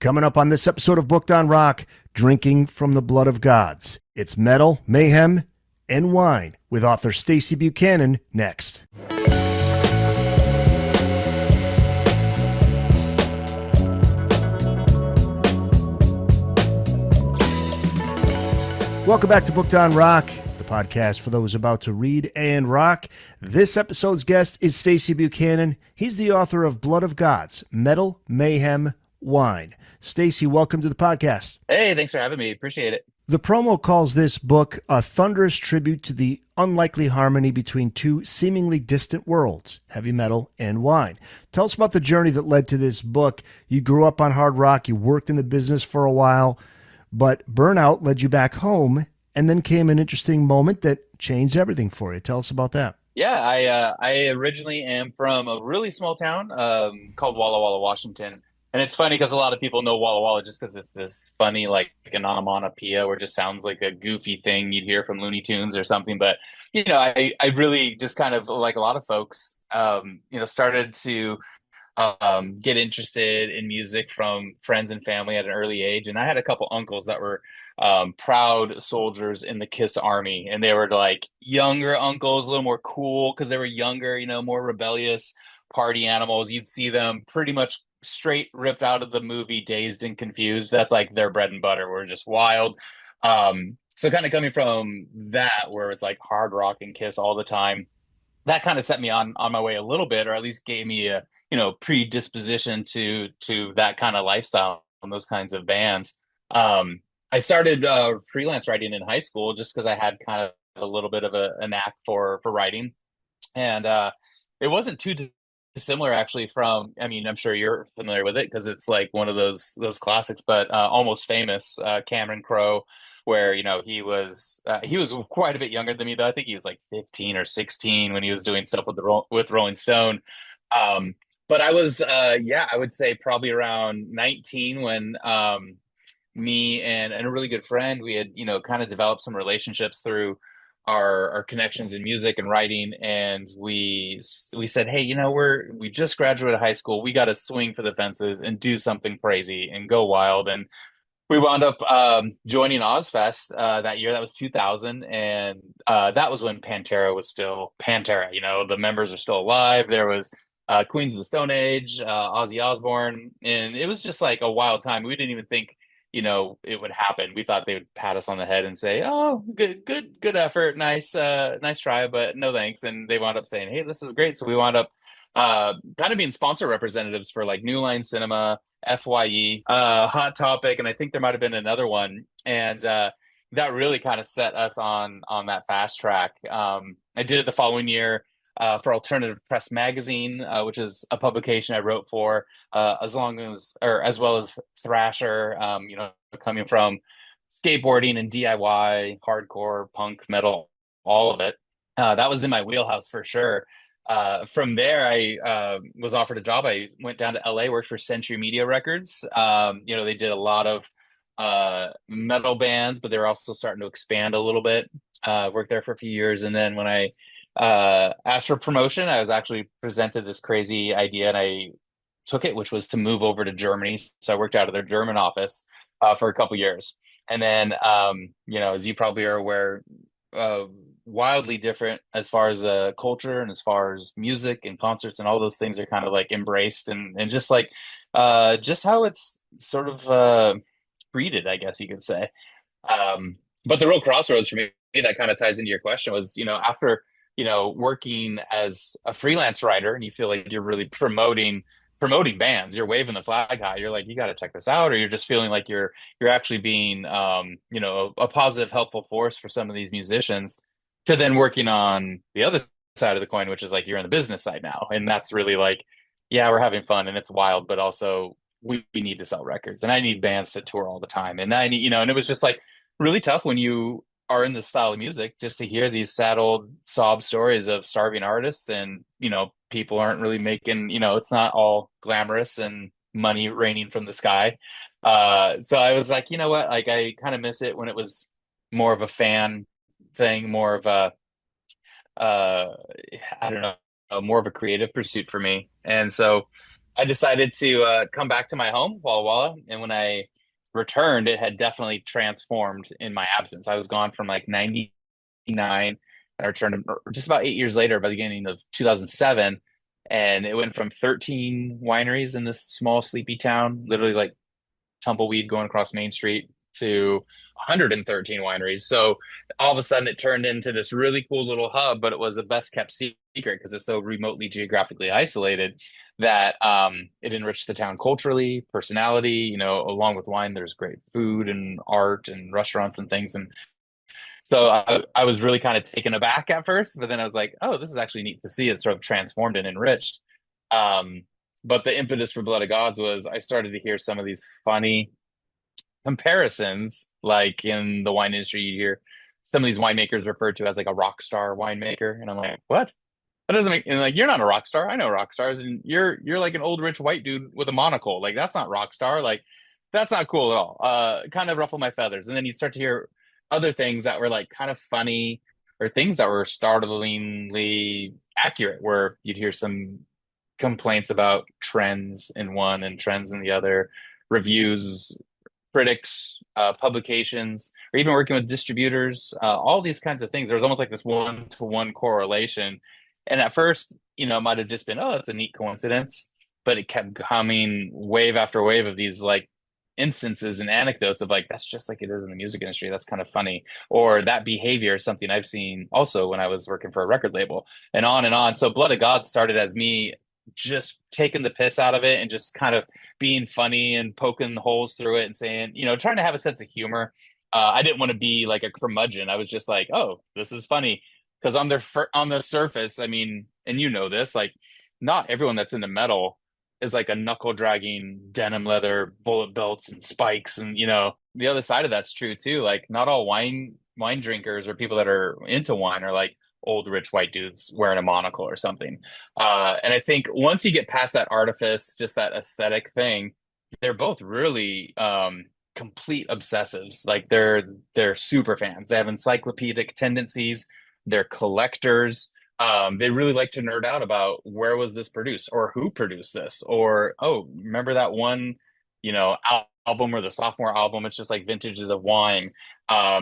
Coming up on this episode of Booked on Rock, drinking from the blood of gods. It's metal, mayhem, and wine with author Stacy Buchanan next. Welcome back to Booked on Rock, the podcast for those about to read and rock. This episode's guest is Stacy Buchanan. He's the author of Blood of Gods, Metal, Mayhem, Wine. Stacy, welcome to the podcast. Hey, thanks for having me. Appreciate it. The promo calls this book a thunderous tribute to the unlikely harmony between two seemingly distant worlds, heavy metal and wine. Tell us about the journey that led to this book. You grew up on hard rock, you worked in the business for a while, but burnout led you back home, and then came an interesting moment that changed everything for you. Tell us about that. Yeah, I originally am from a really small town called Walla Walla, Washington. And it's funny because a lot of people know Walla Walla just because it's this funny, like an onomatopoeia where it just sounds like a goofy thing you'd hear from Looney Tunes or something. But, I really just kind of, like a lot of folks, started to get interested in music from friends and family at an early age. And I had a couple uncles that were proud soldiers in the KISS Army. And they were like younger uncles, a little more cool because they were younger, more rebellious party animals. You'd see them pretty much straight ripped out of the movie Dazed and Confused. That's like their bread and butter. We're just wild. So kind of coming from that, where it's like hard rock and KISS all the time, that kind of set me on my way a little bit, or at least gave me a predisposition to that kind of lifestyle and those kinds of bands. I started freelance writing in high school just because I had kind of a little bit of a knack for writing, and it wasn't too dissimilar actually from, I'm sure you're familiar with it because it's like one of those classics, but Almost Famous, Cameron Crowe, where he was quite a bit younger than me, though. I think he was like 15 or 16 when he was doing stuff with Rolling Stone. But I was I would say probably around 19 when me and a really good friend, we had kind of developed some relationships through our connections in music and writing, and we said, hey, we just graduated high school, we got to swing for the fences and do something crazy and go wild. And we wound up joining Ozfest that year. That was 2000, and that was when Pantera was still Pantera. The members are still alive. There was Queens of the Stone Age, Ozzy Osbourne, and it was just like a wild time. We didn't even think it would happen. We thought they would pat us on the head and say, oh, good effort. Nice try, but no thanks. And they wound up saying, hey, this is great. So we wound up kind of being sponsor representatives for like New Line Cinema, FYE, Hot Topic, and I think there might have been another one. And that really kind of set us on that fast track. I did it the following year for Alternative Press Magazine, which is a publication I wrote for, as well as Thrasher, coming from skateboarding and DIY, hardcore, punk, metal, all of it. That was in my wheelhouse for sure. From there, I was offered a job. I went down to LA, worked for Century Media Records. They did a lot of metal bands, but they were also starting to expand a little bit. Worked there for a few years, and then when I asked for promotion, I was actually presented this crazy idea, and I took it, which was to move over to Germany. So I worked out of their German office for a couple years, and then as you probably are aware, wildly different as far as culture and as far as music and concerts and all those things are kind of like embraced and just like just how it's sort of treated, I guess you could say. But the real crossroads for me, that kind of ties into your question, was after working as a freelance writer, and you feel like you're really promoting bands, you're waving the flag high, you're like, you got to check this out, or you're just feeling like you're actually being a positive, helpful force for some of these musicians, to then working on the other side of the coin, which is like you're in the business side now, and that's really like, yeah, we're having fun and it's wild, but also we need to sell records, and I need bands to tour all the time, and I need and it was just like really tough when you are in this style of music, just to hear these sad old sob stories of starving artists, and people aren't really making, it's not all glamorous and money raining from the sky. So I was like, you know what, like I kind of miss it when it was more of a fan thing, more of a I don't know, more of a creative pursuit for me. And so I decided to come back to my home, Walla Walla, and when I returned, it had definitely transformed in my absence. I was gone from like 99, and I returned just about 8 years later, by the beginning of 2007, and it went from 13 wineries in this small, sleepy town, literally like tumbleweed going across Main Street, to 113 wineries. So all of a sudden, it turned into this really cool little hub, but it was a best kept secret because it's so remotely geographically isolated that it enriched the town culturally, personality. Along with wine, there's great food and art and restaurants and things. And so I was really kind of taken aback at first, but then I was like, oh, this is actually neat to see. It sort of transformed and enriched. Um, but the impetus for Blood of Gods was I started to hear some of these funny comparisons, like in the wine industry, you hear some of these winemakers referred to as like a rock star winemaker, and I'm like, what? That doesn't make, and like, you're not a rock star. I know rock stars, and you're like an old rich white dude with a monocle. Like, that's not rock star. Like, that's not cool at all. Kind of ruffle my feathers. And then you'd start to hear other things that were like kind of funny, or things that were startlingly accurate, where you'd hear some complaints about trends in one and trends in the other, reviews, critics, publications, or even working with distributors, all these kinds of things. There was almost like this one-to-one correlation. And at first, it might have just been, oh, it's a neat coincidence, but it kept coming wave after wave of these like instances and anecdotes of like, that's just like it is in the music industry. That's kind of funny. Or that behavior is something I've seen also when I was working for a record label, and on and on. So Blood of God started as me just taking the piss out of it and just kind of being funny and poking holes through it and saying, trying to have a sense of humor. I didn't want to be like a curmudgeon. I was just like, oh, this is funny. Because on the surface, I mean, and this, like, not everyone that's into metal is like a knuckle dragging denim leather bullet belts and spikes, and the other side of that's true too. Like, not all wine drinkers or people that are into wine are like old rich white dudes wearing a monocle or something. And I think once you get past that artifice, just that aesthetic thing, they're both really complete obsessives. Like, they're super fans. They have encyclopedic tendencies. They're collectors. They really like to nerd out about where was this produced, or who produced this, or, oh, remember that one, album, or the sophomore album. It's just like vintages of wine.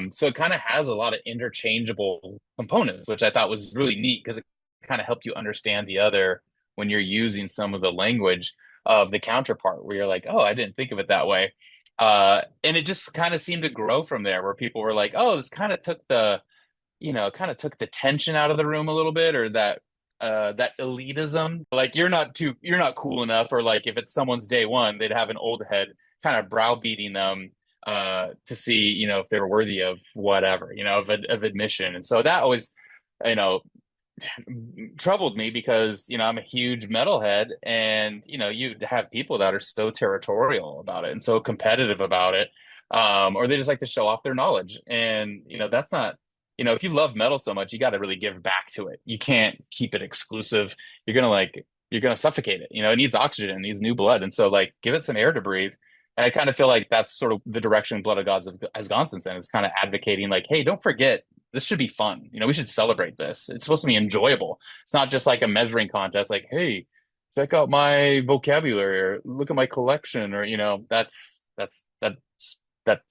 So it kind of has a lot of interchangeable components, which I thought was really neat because it kind of helped you understand the other when you're using some of the language of the counterpart, where you're like, oh, I didn't think of it that way. And it just kind of seemed to grow from there, where people were like, oh, this kind of took the tension out of the room a little bit, or that elitism. Like, you're not cool enough, or like if it's someone's day one, they'd have an old head kind of browbeating them to see, if they were worthy of whatever, of admission. And so that always, you know, troubled me because, I'm a huge metalhead, and, you have people that are so territorial about it and so competitive about it. Or they just like to show off their knowledge. And, that's not, if you love metal so much, you got to really give back to it. You can't keep it exclusive. You're going to suffocate it. It needs oxygen, it needs new blood. And so, like, give it some air to breathe. And I kind of feel like that's sort of the direction Blood of Gods has gone since then, is kind of advocating, like, hey, don't forget, this should be fun. We should celebrate this. It's supposed to be enjoyable. It's not just like a measuring contest, like, hey, check out my vocabulary, or look at my collection, or, that's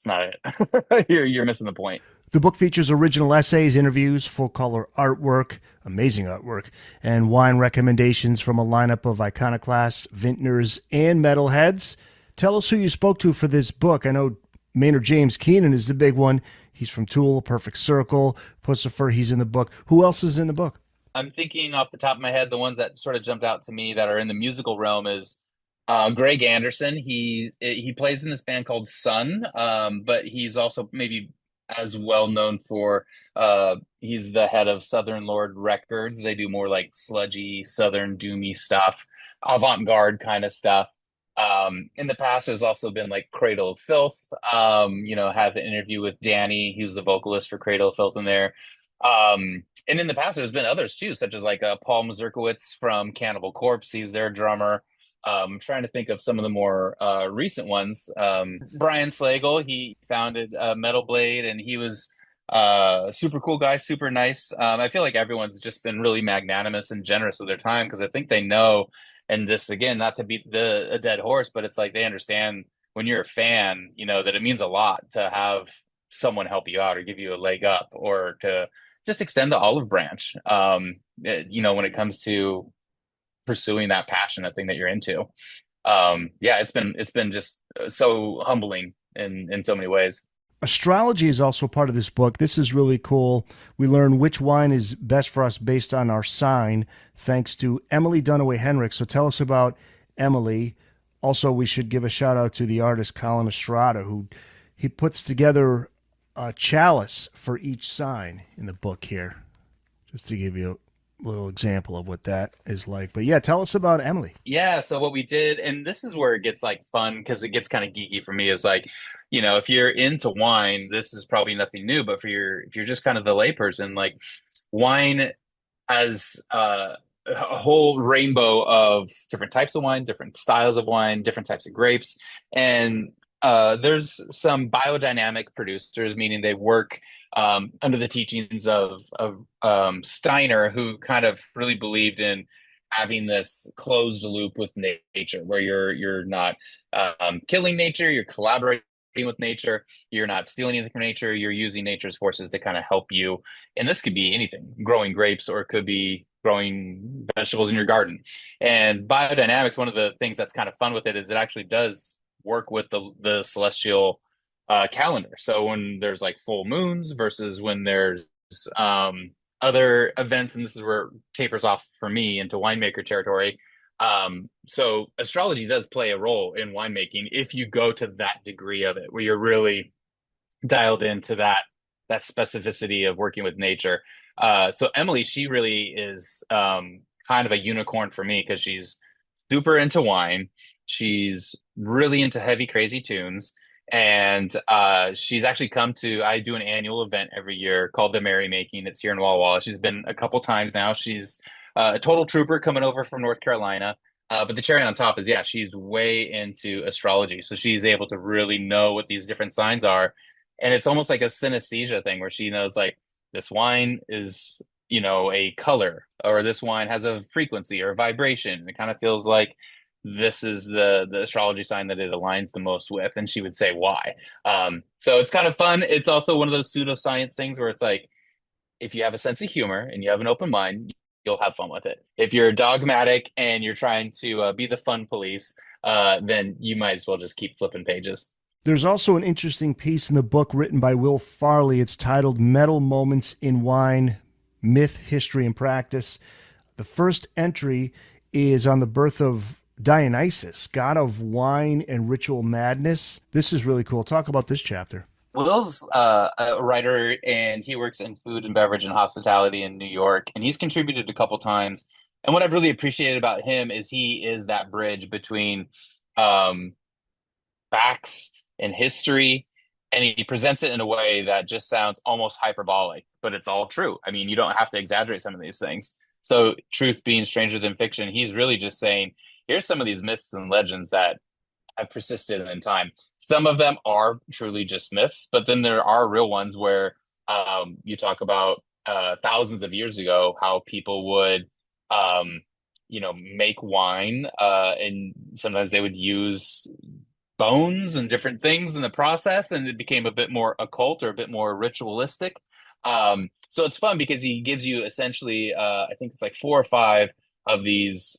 not it. You're missing the point. The book features original essays, interviews, full color artwork, amazing artwork, and wine recommendations from a lineup of iconoclasts, vintners, and metalheads. Tell us who you spoke to for this book. I know Maynard James Keenan is the big one. He's from Tool, Perfect Circle, Pussifer. He's in the book. Who else is in the book? I'm thinking off the top of my head, the ones that sort of jumped out to me that are in the musical realm is Greg Anderson. He plays in this band called Sun, but he's also maybe as well known for he's the head of Southern Lord Records. They do more like sludgy, southern doomy stuff, avant-garde kind of stuff. In the past, there's also been like Cradle of Filth. Have an interview with Danny. He was the vocalist for Cradle of Filth in there. And in the past, there's been others too, such as like Paul Mazurkowitz from Cannibal Corpse. He's their drummer. I'm trying to think of some of the more recent ones. Brian Slagle, he founded Metal Blade, and he was super cool guy, super nice. I feel like everyone's just been really magnanimous and generous with their time, because I think they know And this again, not to beat the a dead horse, but it's like they understand when you're a fan, that it means a lot to have someone help you out or give you a leg up or to just extend the olive branch. When it comes to pursuing that passion, that thing that you're into. Yeah, it's been just so humbling in so many ways. Astrology is also part of this book. This is really cool. We learn which wine is best for us based on our sign, thanks to Emily Dunaway Henrik. So tell us about Emily. Also, we should give a shout out to the artist Colin Estrada, who he puts together a chalice for each sign in the book here, just to give you a little example of what that is like. But yeah, tell us about Emily. Yeah, so what we did, and this is where it gets like fun because it gets kind of geeky for me, is like, if you're into wine, this is probably nothing new, but if you're just kind of the layperson, like wine has a whole rainbow of different types of wine, different styles of wine, different types of grapes, and there's some biodynamic producers, meaning they work under the teachings of Steiner, who kind of really believed in having this closed loop with nature, where you're not killing nature, you're collaborating with nature, you're not stealing anything from nature, you're using nature's forces to kind of help you. And this could be anything, growing grapes, or it could be growing vegetables in your garden. And biodynamics, one of the things that's kind of fun with it is it actually does work with the celestial calendar. So when there's like full moons versus when there's other events, and this is where it tapers off for me into winemaker territory. So astrology does play a role in winemaking if you go to that degree of it, where you're really dialed into that specificity of working with nature. So Emily, she really is kind of a unicorn for me because she's super into wine. She's really into heavy, crazy tunes. And she's actually come to, I do an annual event every year called the Merrymaking. It's here in Walla Walla. She's been a couple times now. She's a total trooper coming over from North Carolina. But the cherry on top is, yeah, she's way into astrology. So she's able to really know what these different signs are. And it's almost like a synesthesia thing where she knows, like, this wine is, a color, or this wine has a frequency or a vibration. It kind of feels like this is the astrology sign that it aligns the most with, and she would say why. So it's kind of fun. It's also one of those pseudoscience things where it's like, if you have a sense of humor and you have an open mind, you'll have fun with it. If you're dogmatic and you're trying to be the fun police, then you might as well just keep flipping pages. There's also an interesting piece in the book written by Will Farley. It's titled Metal Moments in Wine, Myth, History, and Practice. The first entry is on the birth of Dionysus, god of wine and ritual madness. This is really cool. Talk about this chapter. Will's a writer, and he works in food and beverage and hospitality in New York, and he's contributed a couple times. And what I've really appreciated about him is he is that bridge between um, facts and history, and he presents it in a way that just sounds almost hyperbolic, but it's all true. I mean, you don't have to exaggerate some of these things. So, truth being stranger than fiction, he's really just saying, here's some of these myths and legends that have persisted in time. Some of them are truly just myths, but then there are real ones where you talk about thousands of years ago how people would, make wine, and sometimes they would use bones and different things in the process, and it became a bit more occult or a bit more ritualistic. So it's fun because he gives you essentially, I think it's like four or five of these,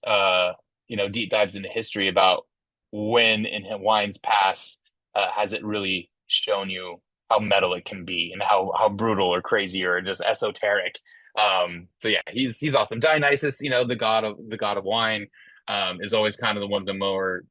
deep dives into history about when in wine's past has it really shown you how metal it can be and how brutal or crazy or just esoteric. So yeah, he's awesome. Dionysus, the god of wine, is always kind of the one of the more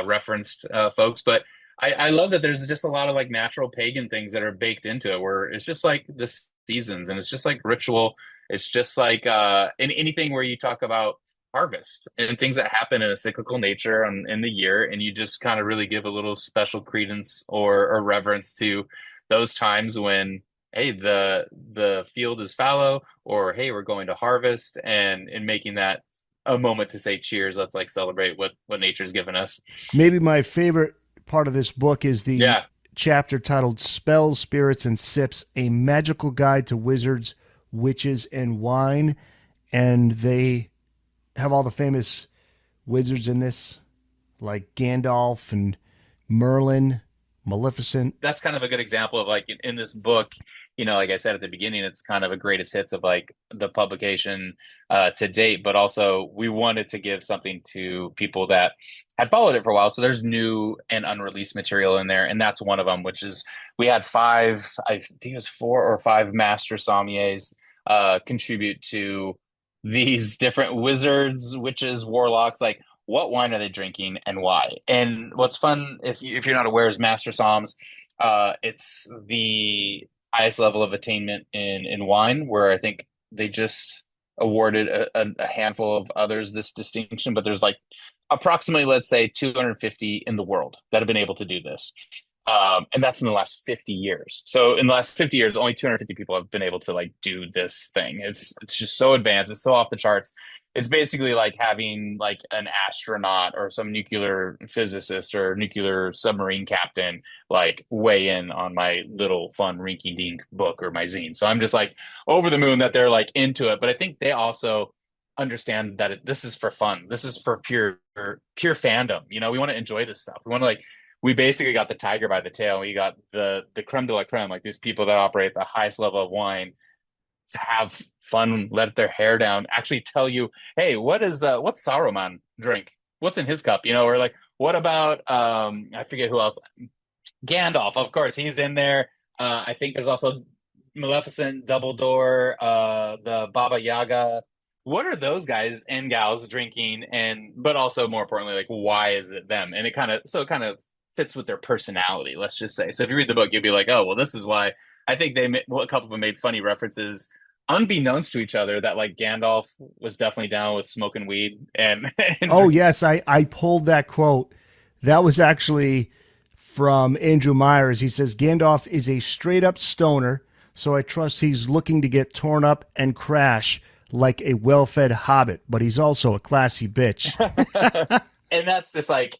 referenced folks. But I love that there's just a lot of like natural pagan things that are baked into it, where it's just like the seasons, and it's just like ritual. It's just like in anything where you talk about harvest and things that happen in a cyclical nature in the year, and you just kind of really give a little special credence or reverence to those times when, hey, the field is fallow, or hey, we're going to harvest, and in making that a moment to say cheers, let's like celebrate what nature's given us. Maybe my favorite part of this book is the Yeah. chapter titled Spells, Spirits, and Sips, a magical guide to wizards, witches, and wine. And they have all the famous wizards in this, like Gandalf and Merlin, Maleficent? That's kind of a good example of like in this book, like I said at the beginning, it's kind of a greatest hits of like the publication to date, but also we wanted to give something to people that had followed it for a while. So there's new and unreleased material in there, and that's one of them, which is we had five, I think it was four or five master sommeliers contribute to these different wizards, witches, warlocks, like what wine are they drinking and why? And what's fun, if you're not aware, is Master Somms. It's the highest level of attainment in wine, where I think they just awarded a handful of others this distinction, but there's like approximately, let's say, 250 in the world that have been able to do this. And that's in the last 50 years. So in the last 50 years, only 250 people have been able to like do this thing. It's just so advanced. It's so off the charts. It's basically like having like an astronaut or some nuclear physicist or nuclear submarine captain like weigh in on my little fun rinky dink book or my zine. So I'm just like over the moon that they're like into it. But I think they also understand that this is for fun. This is for pure fandom. We want to enjoy this stuff. We want to like we basically got the tiger by the tail. We got the creme de la creme, like these people that operate the highest level of wine to have fun, let their hair down, actually tell you, hey, what's Saruman drink? What's in his cup? Or like, what about I forget who else. Gandalf, of course, he's in there. I think there's also Maleficent, Dumbledore, the Baba Yaga. What are those guys and gals drinking? But also more importantly, like why is it them? And it kind of fits with their personality, let's just say. So if you read the book, you'll be like, oh, well, this is why. I think a couple of them made funny references, unbeknownst to each other, that like Gandalf was definitely down with smoking weed and Oh, yes. I pulled that quote. That was actually from Andrew Myers. He says, Gandalf is a straight up stoner, so I trust he's looking to get torn up and crash like a well fed hobbit, but he's also a classy bitch. and that's just like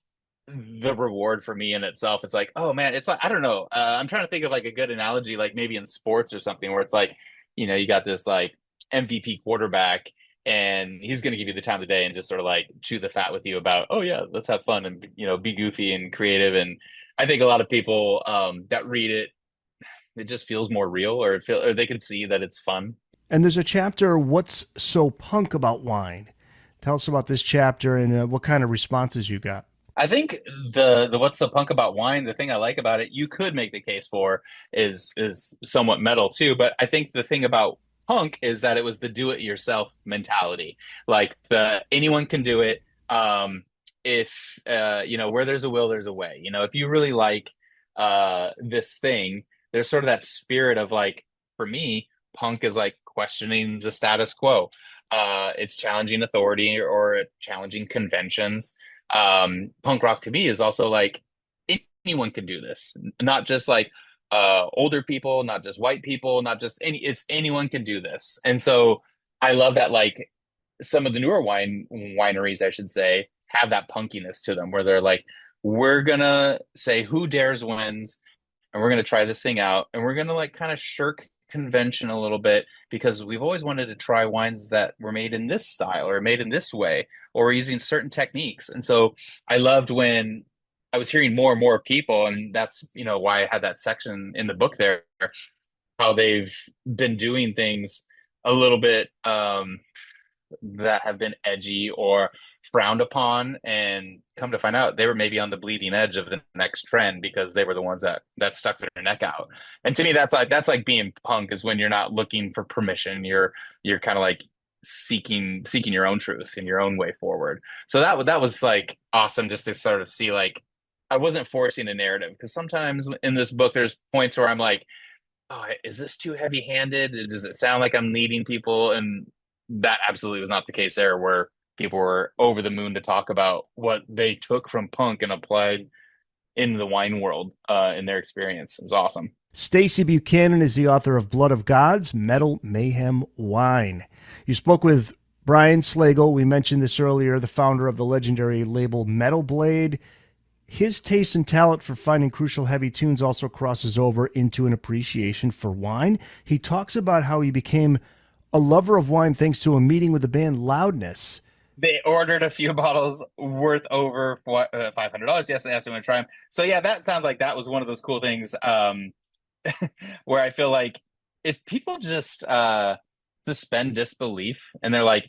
the reward for me in itself. It's like, oh man, it's like, I don't know. I'm trying to think of like a good analogy, like maybe in sports or something, where it's like, you got this like MVP quarterback and he's going to give you the time of the day and just sort of like chew the fat with you about, oh yeah, let's have fun and, be goofy and creative. And I think a lot of people that read it, it just feels more real, or they can see that it's fun. And there's a chapter, What's So Punk About Wine? Tell us about this chapter and what kind of responses you got. I think the what's so punk about wine, the thing I like about it, you could make the case for is somewhat metal too, but I think the thing about punk is that it was the do it yourself mentality. Like the anyone can do it. If where there's a will, there's a way. If you really like this thing, there's sort of that spirit of like, for me, punk is like questioning the status quo. It's challenging authority or challenging conventions. Punk rock to me is also like anyone can do this, not just like older people, not just white people, not just it's anyone can do this. And so I love that like some of the newer wineries, I should say, have that punkiness to them where they're like, we're gonna say who dares wins, and we're gonna try this thing out, and we're gonna like kind of shirk convention a little bit because we've always wanted to try wines that were made in this style or made in this way or using certain techniques. And so I loved when I was hearing more and more people, and that's why I had that section in the book there, how they've been doing things a little bit that have been edgy or frowned upon, and come to find out they were maybe on the bleeding edge of the next trend because they were the ones that stuck their neck out. And to me, that's like being punk, is when you're not looking for permission, you're kind of like seeking your own truth and your own way forward. So that was like awesome, just to sort of see like I wasn't forcing a narrative, because sometimes in this book there's points where I'm like, oh, is this too heavy handed? Does it sound like I'm leading people? And that absolutely was not the case there, where people were over the moon to talk about what they took from punk and applied in the wine world in their experience. It was awesome. Stacy Buchanan is the author of Blood of Gods, Metal Mayhem Wine. You spoke with Brian Slagle. We mentioned this earlier, the founder of the legendary label Metal Blade. His taste and talent for finding crucial heavy tunes also crosses over into an appreciation for wine. He talks about how he became a lover of wine thanks to a meeting with the band Loudness. they ordered a few bottles worth over what $500. Yes, they asked me to try them. So yeah, that sounds like that was one of those cool things where I feel like if people just suspend disbelief and they're like,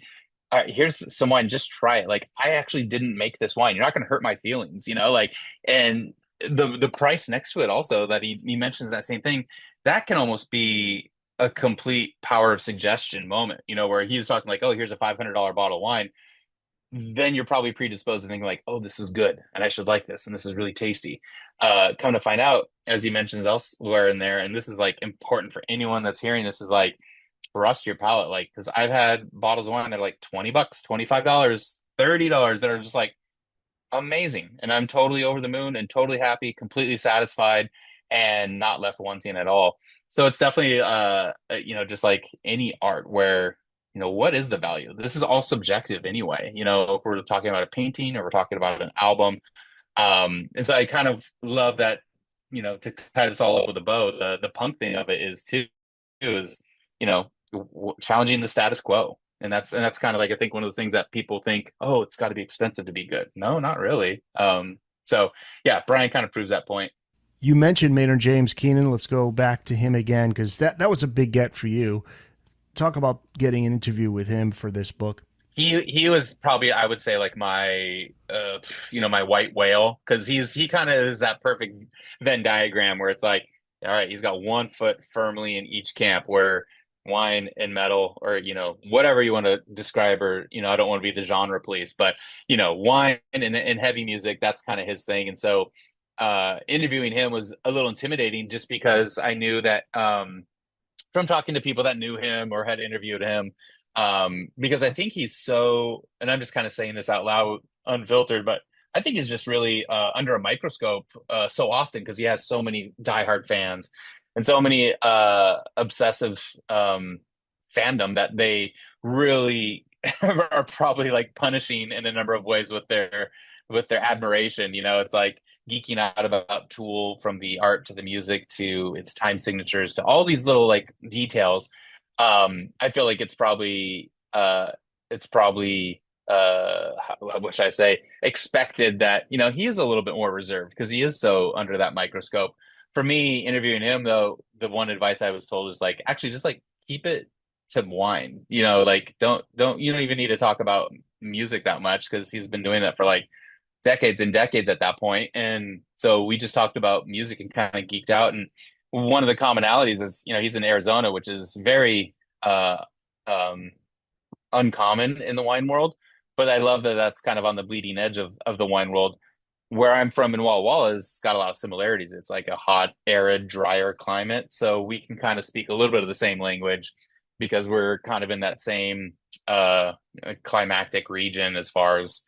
all right, here's some wine, just try it. Like, I actually didn't make this wine. You're not going to hurt my feelings, like, and the price next to it also that he mentions that same thing, that can almost be a complete power of suggestion moment, where he's talking like, oh, here's a $500 bottle of wine. Then you're probably predisposed to thinking like, oh, this is good and I should like this and this is really tasty. Come to find out, as he mentions elsewhere in there, and this is like important for anyone that's hearing this, is like trust your palate. Like, because I've had bottles of wine that are like $20, $25, $30 that are just like amazing, and I'm totally over the moon and totally happy, completely satisfied, and not left wanting at all. So it's definitely just like any art where what is the value? This is all subjective anyway. If we're talking about a painting or we're talking about an album, and so I kind of love that. To tie this all up with a bow, the punk thing of it is too is challenging the status quo. And that's kind of like, I think, one of those things that people think, oh, it's got to be expensive to be good. No, not really. So yeah, Brian kind of proves that point. You mentioned Maynard James Keenan. Let's go back to him again because that was a big get for you. Talk about getting an interview with him for this book. He was probably, I would say, like my my white whale, because he kind of is that perfect Venn diagram where it's like, all right, he's got one foot firmly in each camp, where wine and metal, or whatever you want to describe, or I don't want to be the genre police, but wine and heavy music, that's kind of his thing. And so interviewing him was a little intimidating, just because I knew that from talking to people that knew him or had interviewed him, because I think he's so, and I'm just kind of saying this out loud, unfiltered, but I think he's just really under a microscope so often, because he has so many diehard fans and so many obsessive fandom that they really are probably like punishing in a number of ways with their admiration. It's like geeking out about Tool, from the art to the music to its time signatures to all these little like details. I feel like it's probably what should I say, expected that he is a little bit more reserved, because he is so under that microscope. For me, interviewing him though, the one advice I was told is like, actually just like keep it to wine. Like don't you don't even need to talk about music that much, because he's been doing that for like decades and decades at that point. And so we just talked about music and kind of geeked out. And one of the commonalities is, he's in Arizona, which is very uh, um, uncommon in the wine world. But I love that that's kind of on the bleeding edge of the wine world. Where I'm from in Walla Walla has got a lot of similarities. It's like a hot, arid, drier climate. So we can kind of speak a little bit of the same language, because we're kind of in that same uh, climactic region as far as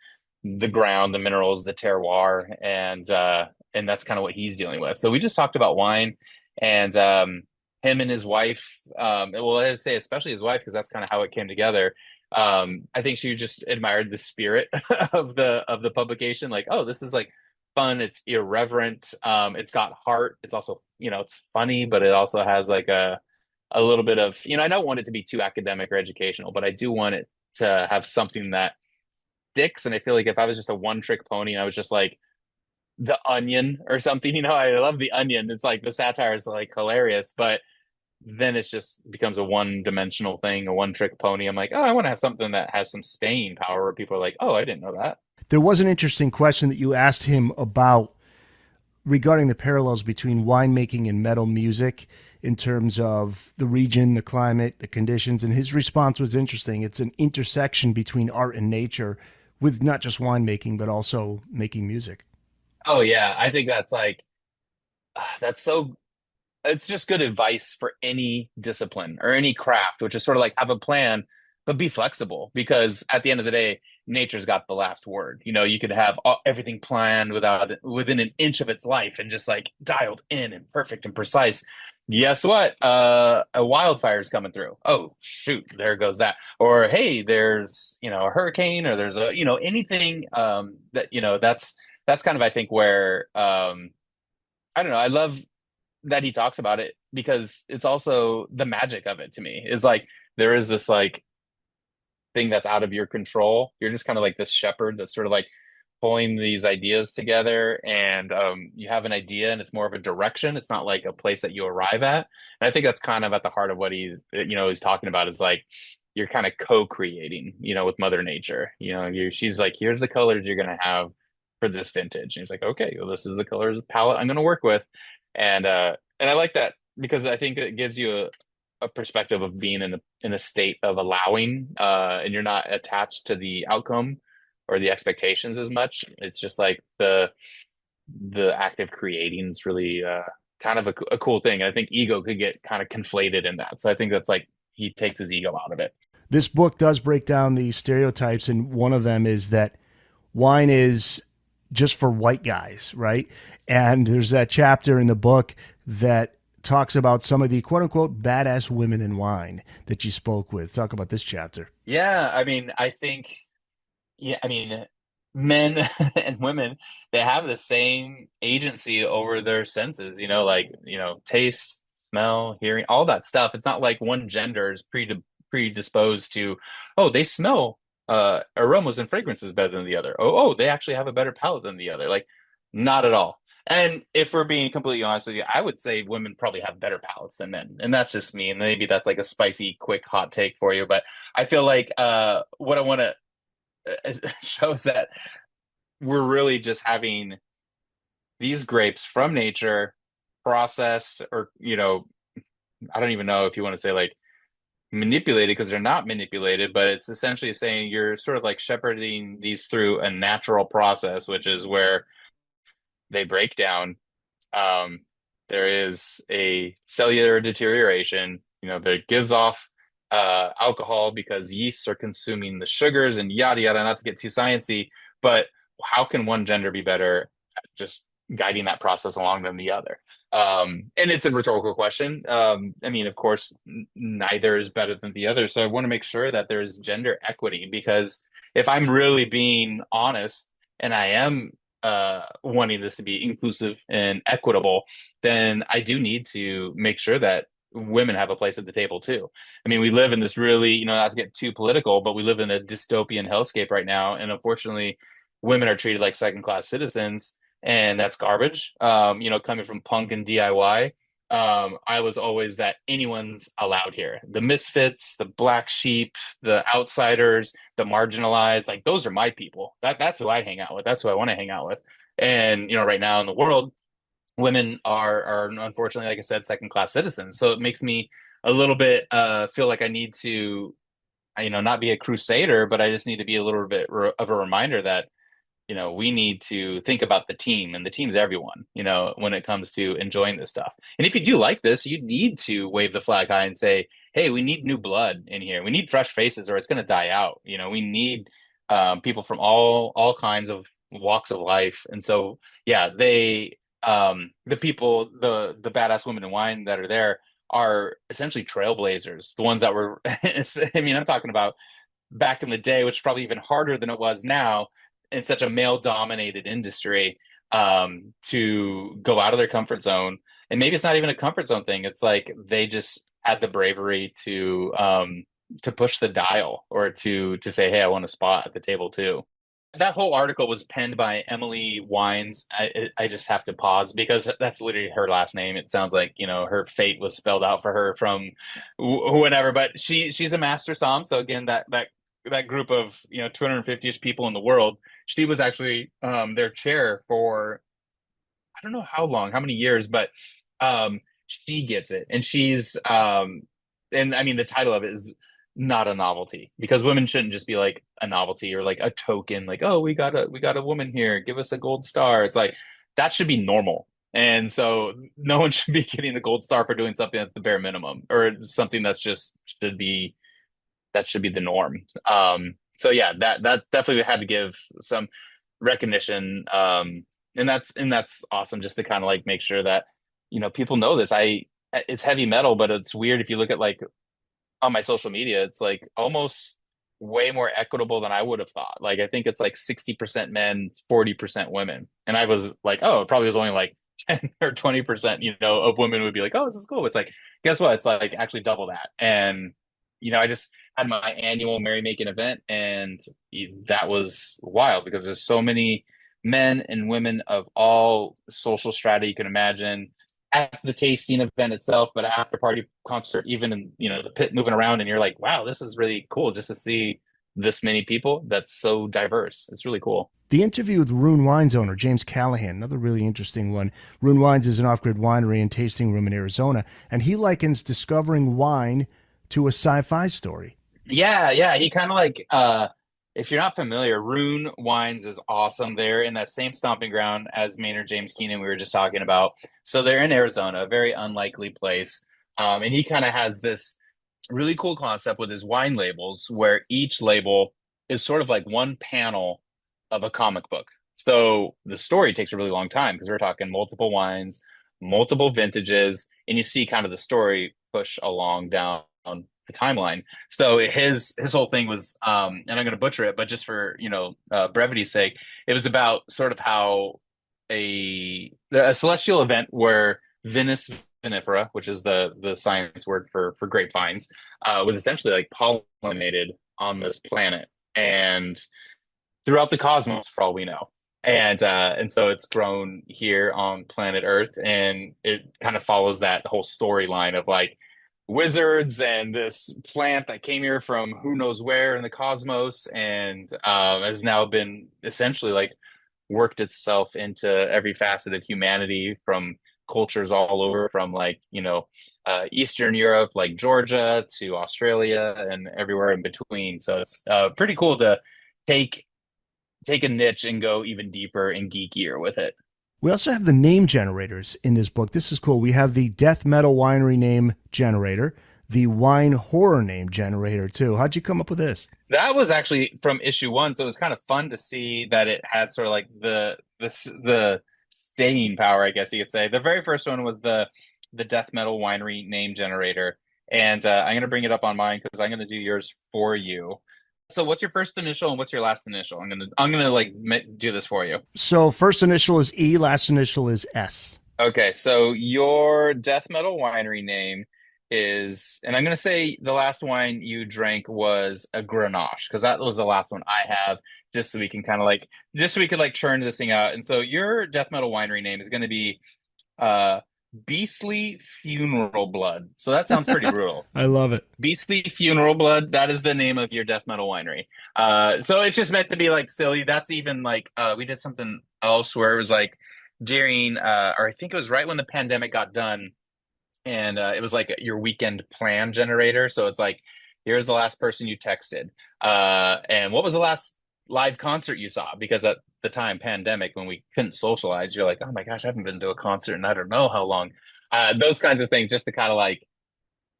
the ground, the minerals, the terroir, and that's kind of what he's dealing with. So we just talked about wine, and him and his wife. Well, I'd say especially his wife, because that's kind of how it came together. I think she just admired the spirit of the publication. Like, oh, this is like fun. It's irreverent. It's got heart. It's also, it's funny, but it also has like a little bit of, I don't want it to be too academic or educational, but I do want it to have something that sticks. And I feel like if I was just a one trick pony and I was just like the Onion or something, I love the Onion. It's like the satire is like hilarious, but then it's just becomes a one dimensional thing, a one trick pony. I'm like, oh, I want to have something that has some staying power, where people are like, oh, I didn't know that. There was an interesting question that you asked him about regarding the parallels between winemaking and metal music in terms of the region, the climate, the conditions. And his response was interesting. It's an intersection between art and nature with not just winemaking, but also making music. Oh yeah, I think that's like that's so it's just good advice for any discipline or any craft, which is sort of like, have a plan, but be flexible, because at the end of the day, nature's got the last word. You could have everything planned within an inch of its life and just like dialed in and perfect and precise. Guess what? A wildfire's coming through. Oh shoot, there goes that. Or hey, there's a hurricane, or there's a anything that's kind of, I think, where I don't know. I love that he talks about it, because it's also the magic of it to me. It's like there is this like thing that's out of your control. You're just kind of like this shepherd that's sort of like pulling these ideas together, and you have an idea and it's more of a direction. It's not like a place that you arrive at. And I think that's kind of at the heart of what he's talking about is like you're kind of co-creating, with Mother Nature. She's like, here's the colors you're gonna have for this vintage. And he's like, okay, well, this is the colors palette I'm gonna work with. And I like that because I think it gives you a perspective of being in a state of allowing, and you're not attached to the outcome or the expectations as much. It's just like the act of creating is really kind of a cool thing. And I think ego could get kind of conflated in that. So I think that's like he takes his ego out of it. This book does break down the stereotypes, and one of them is that wine is just for white guys, right? And there's that chapter in the book that talks about some of the quote unquote badass women in wine that you spoke with. Talk about this chapter. Yeah, I mean, I think, yeah, I mean, men and women, they have the same agency over their senses, like, taste, smell, hearing, all that stuff. It's not like one gender is predisposed to, oh, they smell aromas and fragrances better than the other. Oh, they actually have a better palate than the other. Like, not at all. And if we're being completely honest with you, I would say women probably have better palates than men. And that's just me. And maybe that's like a spicy, quick, hot take for you. But I feel like what I want to show is that we're really just having these grapes from nature processed, or, I don't even know if you want to say like manipulated, because they're not manipulated, but it's essentially saying you're sort of like shepherding these through a natural process, which is where they break down. Um, there is a cellular deterioration, that gives off alcohol because yeasts are consuming the sugars and yada yada. Not to get too sciencey, but how can one gender be better at just guiding that process along than the other? And it's a rhetorical question. I mean, of course, neither is better than the other. So I want to make sure that there's gender equity, because if I'm really being honest and I am wanting this to be inclusive and equitable, then I do need to make sure that women have a place at the table too. I mean, we live in this really, not to get too political, but we live in a dystopian hellscape right now. And unfortunately, women are treated like second class citizens, and that's garbage. Coming from punk and DIY, I was always that anyone's allowed here. The misfits, the black sheep, the outsiders, the marginalized, like those are my people. That's who I hang out with. That's who I want to hang out with. And right now in the world, women are unfortunately, like I said, second class citizens. So it makes me a little bit feel like I need to, not be a crusader, but I just need to be a little bit of a reminder that we need to think about the team, and the team's everyone, when it comes to enjoying this stuff. And if you do like this, you need to wave the flag high and say, hey, we need new blood in here. We need fresh faces, or it's going to die out. We need people from all kinds of walks of life. And so, yeah, the people, the badass women in wine that are there are essentially trailblazers, the ones that were, I mean, I'm talking about back in the day, which is probably even harder than it was now in such a male dominated industry, to go out of their comfort zone. And maybe it's not even a comfort zone thing. It's like they just had the bravery to push the dial, or to say, hey, I want a spot at the table too. That whole article was penned by Emily Wines. I just have to pause because that's literally her last name. It sounds like her fate was spelled out for her from whenever. But she's a master som. So again, that group of 250ish people in the world, she was actually their chair for I don't know how long, how many years, but she gets it, and and I mean the title of it is not a novelty, because women shouldn't just be like a novelty or like a token, like, oh, we got a woman here, give us a gold star. It's like that should be normal. And so no one should be getting a gold star for doing something that's the bare minimum, or something that's just should be the norm. So yeah, that definitely had to give some recognition. And that's awesome, just to kind of like make sure that people know this. It's heavy metal, but it's weird if you look at like on my social media, it's like almost way more equitable than I would have thought. Like I think it's like 60% men, 40% women. And I was like, oh, it probably was only like 10 or 20%, of women would be like, oh, this is cool. It's like, guess what? It's like actually double that. And I just had my annual merrymaking event, and that was wild because there's so many men and women of all social strata you can imagine at the tasting event itself, but after party concert, even in the pit moving around, and you're like, wow, this is really cool just to see this many people that's so diverse. It's really cool. The interview with Rune Wine's owner, James Callahan, another really interesting one. Rune Wines is an off grid winery and tasting room in Arizona, and he likens discovering wine to a sci fi story. Yeah, yeah. He kind of like if you're not familiar, Rune Wines is awesome. They're in that same stomping ground as Maynard James Keenan we were just talking about. So they're in Arizona, a very unlikely place. And he kind of has this really cool concept with his wine labels where each label is sort of like one panel of a comic book. So the story takes a really long time because we're talking multiple wines, multiple vintages, and you see kind of the story push along down the timeline. So his whole thing was, and I'm going to butcher it, but just for brevity's sake, it was about sort of how a celestial event where Venus vinifera, which is the science word for grapevines, was essentially like pollinated on this planet and throughout the cosmos, for all we know. And so it's grown here on planet Earth, and it kind of follows that whole storyline of like wizards and this plant that came here from who knows where in the cosmos, and has now been essentially like worked itself into every facet of humanity from cultures all over, from like Eastern Europe like Georgia to Australia and everywhere in between. So it's pretty cool to take take a niche and go even deeper and geekier with it. We also have the name generators in this book. This is cool. We have the death metal winery name generator, the wine horror name generator, too. How'd you come up with this? That was actually from issue one, so it was kind of fun to see that it had sort of like the staying power, I guess you could say. The very first one was the death metal winery name generator, and I'm gonna bring it up on mine because I'm gonna do yours for you. So, what's your first initial and what's your last initial? I'm gonna like do this for you. So, first initial is E, last initial is S. Okay, so your death metal winery name is, and I'm gonna say the last wine you drank was a Grenache because that was the last one I have, just so we can kind of like, just so we could like churn this thing out. And so your death metal winery name is gonna be uh Beastly Funeral Blood. So that sounds pretty brutal. I love it. Beastly Funeral Blood, that is the name of your death metal winery. So it's just meant to be like silly. That's even like we did something else where it was like during or I think it was right when the pandemic got done, and it was like your weekend plan generator. So it's like, here's the last person you texted, and what was the last live concert you saw? Because at the time, pandemic, when we couldn't socialize, you're like, oh my gosh, I haven't been to a concert in I don't know how long. Those kinds of things, just to kind of like,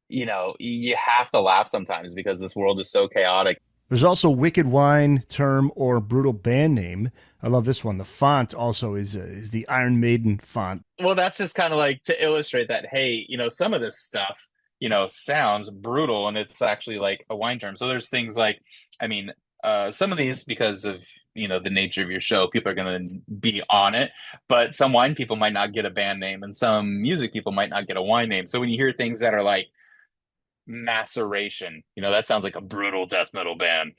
you have to laugh sometimes because this world is so chaotic. There's also wicked wine term or brutal band name. I love this one. The font also is the Iron Maiden font. Well, that's just kind of like to illustrate that, hey, some of this stuff, sounds brutal and it's actually like a wine term. So there's things like, I mean, some of these, because of, the nature of your show, people are going to be on it, but some wine people might not get a band name and some music people might not get a wine name. So when you hear things that are like, Maceration. That sounds like a brutal death metal band.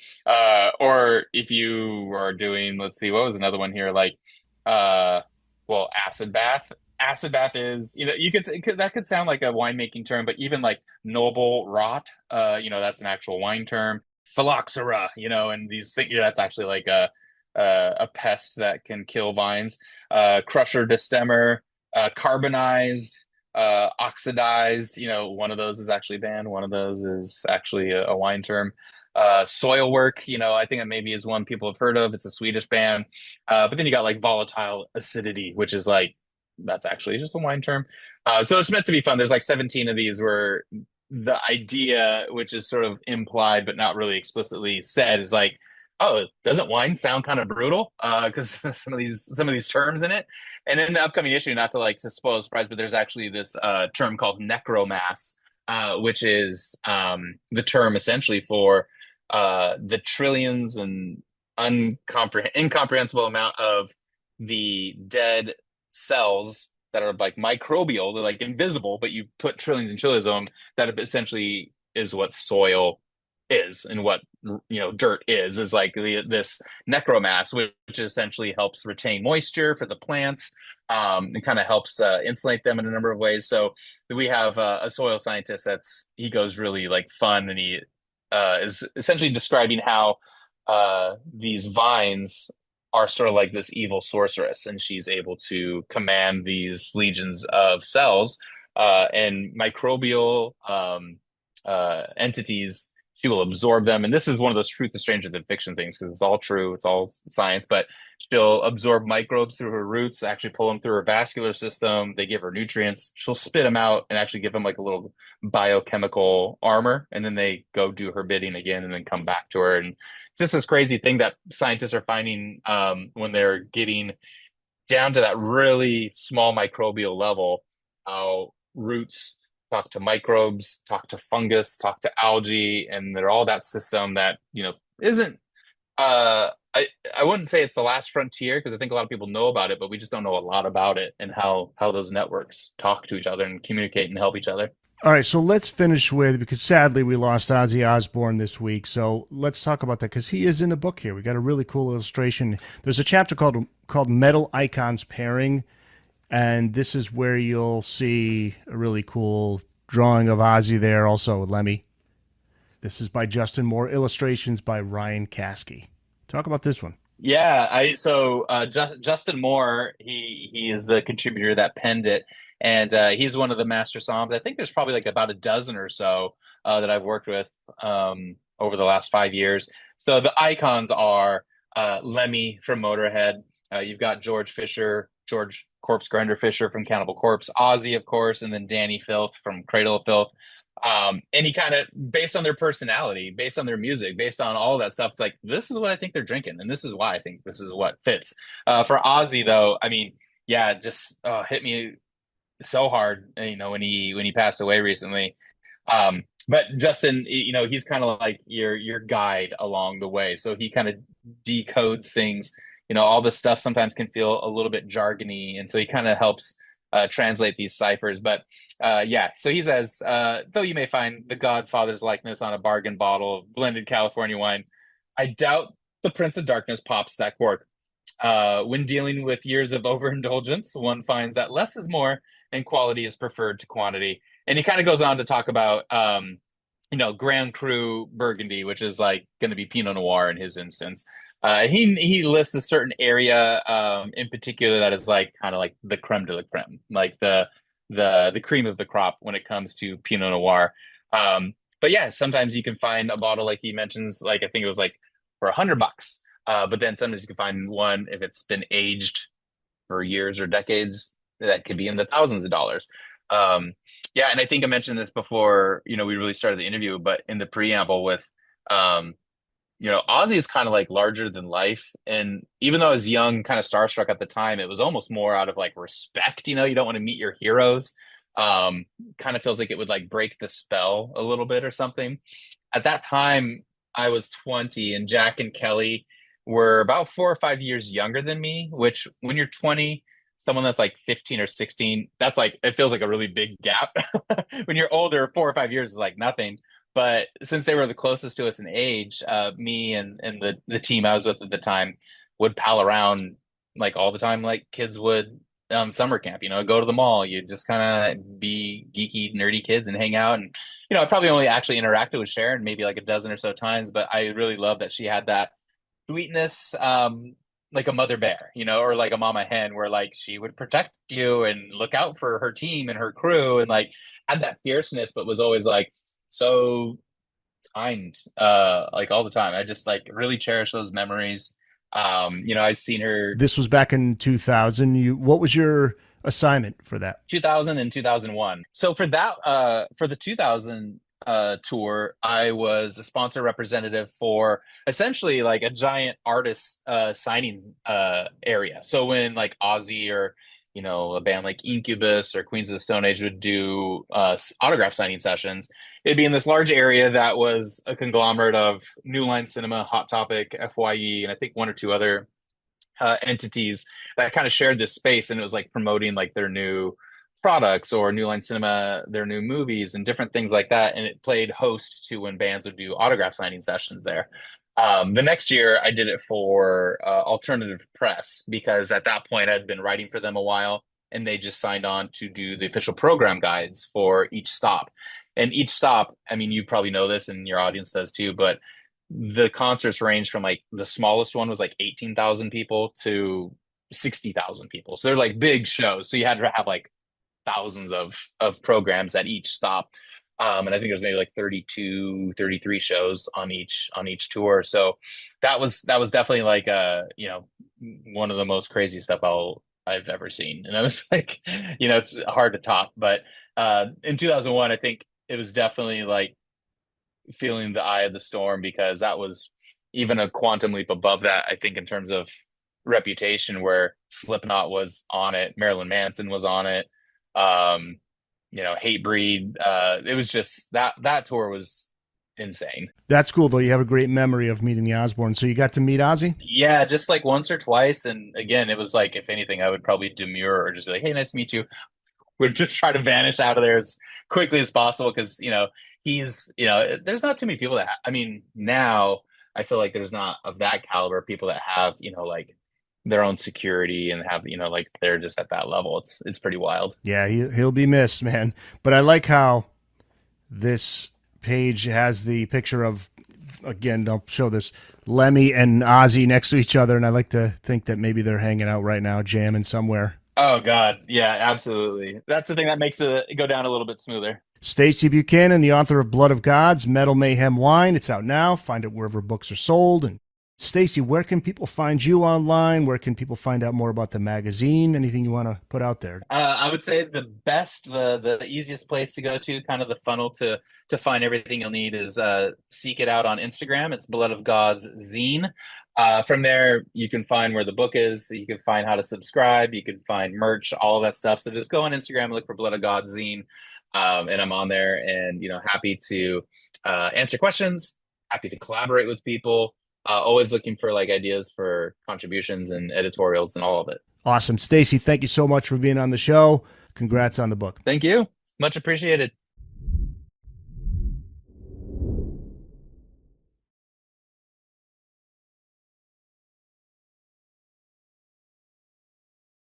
Or if you are doing, let's see, what was another one here? Like, well, Acid Bath. Acid Bath is, that could sound like a winemaking term, but even like Noble Rot, that's an actual wine term. Phylloxera, and these things, that's actually like a pest that can kill vines. Crusher Destemmer, Carbonized, oxidized, one of those is actually banned, one of those is actually a wine term. Soil work, I think that maybe is one people have heard of. It's a Swedish band. But then you got like volatile acidity, which is like, that's actually just a wine term. So it's meant to be fun. There's like 17 of these where the idea, which is sort of implied but not really explicitly said, is like, oh, doesn't wine sound kind of brutal? Because some of these terms in it. And in the upcoming issue, not to like to spoil the surprise, but there's actually this term called necromass, which is the term essentially for the trillions and incomprehensible amount of the dead cells that are like microbial, they're like invisible, but you put trillions and trillions of them, that essentially is what soil is and what dirt is like this necromass, which essentially helps retain moisture for the plants. It kind of helps insulate them in a number of ways. So we have a soil scientist he goes really like fun, and he is essentially describing how these vines are sort of like this evil sorceress, and she's able to command these legions of cells and microbial entities. She will absorb them, and this is one of those truth is stranger than fiction things because it's all true, it's all science. But she'll absorb microbes through her roots, actually pull them through her vascular system. They give her nutrients. She'll spit them out and actually give them like a little biochemical armor, and then they go do her bidding again, and then come back to her. And just this crazy thing that scientists are finding when they're getting down to that really small microbial level, how roots talk to microbes, talk to fungus, talk to algae, and they're all that system that, isn't I wouldn't say it's the last frontier because I think a lot of people know about it, but we just don't know a lot about it and how those networks talk to each other and communicate and help each other. All right, so let's finish with, because sadly we lost Ozzy Osbourne this week. So let's talk about that because he is in the book here. We got a really cool illustration. There's a chapter called Metal Icons Pairing, and this is where you'll see a really cool drawing of Ozzy there, also with Lemmy. This is by Justin Moore, illustrations by Ryan Caskey. Talk about this one. Yeah, Justin Moore, he is the contributor that penned it, and he's one of the master somms. I think there's probably like about a dozen or so that I've worked with over the last 5 years. So the icons are Lemmy from Motorhead. You've got George Corpse Grinder Fisher from Cannibal Corpse, Ozzy, of course, and then Danny Filth from Cradle of Filth. And he kind of, based on their personality, based on their music, based on all that stuff, it's like, this is what I think they're drinking, and this is why I think this is what fits. For Ozzy, though, I mean, yeah, just hit me so hard, when he passed away recently. But Justin, he's kind of like your guide along the way. So he kind of decodes things. All this stuff sometimes can feel a little bit jargony, and so he kind of helps translate these ciphers. But yeah, so he says, though you may find the Godfather's likeness on a bargain bottle of blended California wine, I doubt the Prince of Darkness pops that cork. When dealing with years of overindulgence, one finds that less is more and quality is preferred to quantity. And he kind of goes on to talk about, Grand Cru Burgundy, which is like going to be Pinot Noir in his instance. He lists a certain area in particular that is like kind of like the creme de la creme, like the cream of the crop when it comes to Pinot Noir. But yeah, sometimes you can find a bottle like he mentions, like I think it was like for $100. But then sometimes you can find one if it's been aged for years or decades that could be in the thousands of dollars. Yeah, and I think I mentioned this before, we really started the interview, but in the preamble with Ozzy is kind of like larger than life. And even though I was young, kind of starstruck at the time, it was almost more out of like respect. You don't want to meet your heroes. Kind of feels like it would like break the spell a little bit or something. At that time, I was 20 and Jack and Kelly were about 4 or 5 years younger than me, which when you're 20, someone that's like 15 or 16, that's like, it feels like a really big gap. When you're older, 4 or 5 years is like nothing. But since they were the closest to us in age, me and the team I was with at the time would pal around like all the time, like kids would summer camp. Go to the mall. You just kind of be geeky, nerdy kids and hang out. And I probably only actually interacted with Sharon maybe like a dozen or so times, but I really love that she had that sweetness, like a mother bear, or like a mama hen, where like she would protect you and look out for her team and her crew, and like had that fierceness, but was always like so kind, like all the time. I just like really cherish those memories. I've seen her This was back in 2000. What was your assignment for that? 2000 and 2001. So for that, for the 2000 tour, I was a sponsor representative for essentially like a giant artist signing area. So when like Ozzy or a band like Incubus or Queens of the Stone Age would do autograph signing sessions, it'd be in this large area that was a conglomerate of New Line Cinema, Hot Topic, FYE, and I think one or two other entities that kind of shared this space, and it was like promoting like their new products or New Line Cinema, their new movies and different things like that. And it played host to when bands would do autograph signing sessions there. The next year, I did it for Alternative Press because at that point I'd been writing for them a while, and they just signed on to do the official program guides for each stop. And each stop, I mean, you probably know this, and your audience does too, but the concerts range from like the smallest one was like 18,000 people to 60,000 people. So they're like big shows. So you had to have like thousands of programs at each stop. And I think it was maybe like 32, 33 shows on each tour. So that was definitely like one of the most crazy stuff I've ever seen. And I was like, it's hard to top. But in 2001, I think it was definitely like feeling the eye of the storm because that was even a quantum leap above that, I think, in terms of reputation, where Slipknot was on it, Marilyn Manson was on it, um, Hatebreed. It was just that tour was insane. That's cool, though. You have a great memory of meeting the Osbournes. So you got to meet Ozzy? Yeah, just like once or twice. And again, it was like, if anything, I would probably demur or just be like, hey, nice to meet you. Would just try to vanish out of there as quickly as possible because he's there's not too many people that I mean now I feel like there's not of that caliber people that have like their own security and have like they're just at that level. It's pretty wild. Yeah, he'll be missed, man. But I like how this page has the picture of, again, I'll show this, Lemmy and Ozzy next to each other, and I like to think that maybe they're hanging out right now, jamming somewhere. Oh God, yeah, absolutely. That's the thing that makes it go down a little bit smoother. Stacy Buchanan, the author of Blood of Gods, Metal Mayhem Wine. It's out now. Find it wherever books are sold. And Stacy, where can people find you online? Where can people find out more about the magazine? Anything you want to put out there? I would say the easiest place to go to, kind of the funnel to find everything you'll need is seek it out on Instagram. It's Blood of Gods Zine. From there, you can find where the book is. You can find how to subscribe. You can find merch, all of that stuff. So just go on Instagram and look for Blood of Gods Zine, and I'm on there, and happy to answer questions. Happy to collaborate with people. Always looking for like ideas for contributions and editorials and all of it. Awesome. Stacy, thank you so much for being on the show. Congrats on the book. Thank you. Much appreciated.